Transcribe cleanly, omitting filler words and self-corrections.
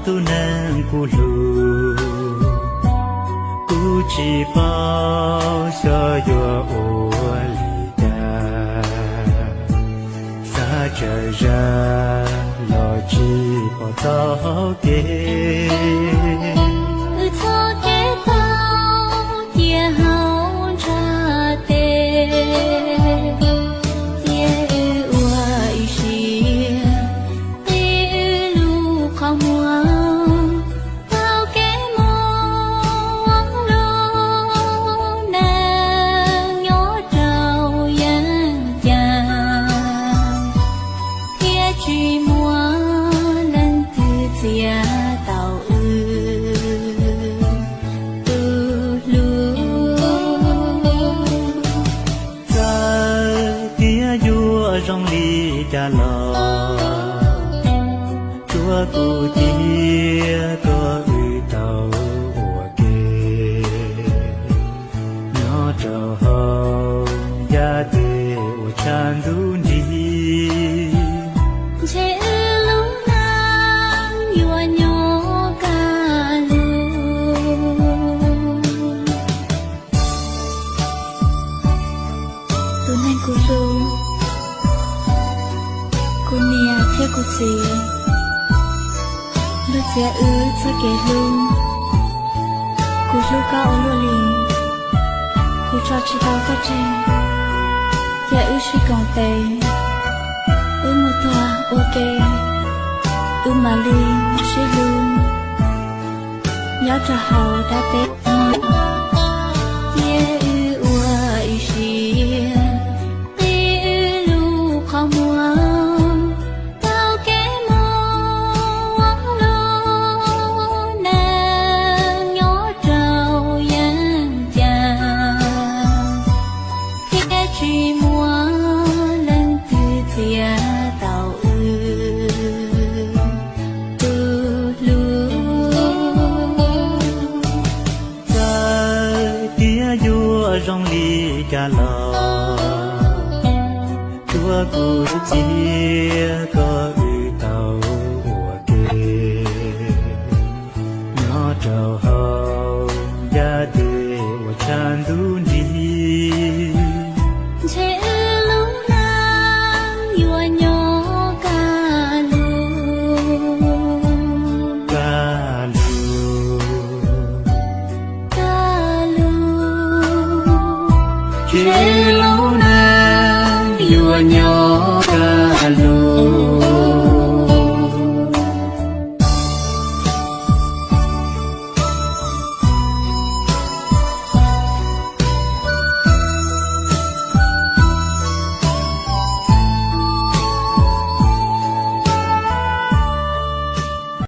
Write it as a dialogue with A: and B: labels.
A: tu nang ku lu ku chi bao so yo o li da sa cha ja lo chi po to ke trong ly cha lo chúa cụ chia có uy tàu của kê nhỏ trò hồng gia tê của chan du đi
B: cô nia theo cô chị lúc trẻ cho kẻ luôn cô lúc cao ở lúa lì cô cho chị tao có trên kẻ suy còn tệ một thoa ok mà li suy luôn nhớ cho hậu đã tết
A: trong ly cha lo chúa cụ chia có uy tàu của kê nhỏ trầu hồng gia tê của chan du đi
B: Luna, you are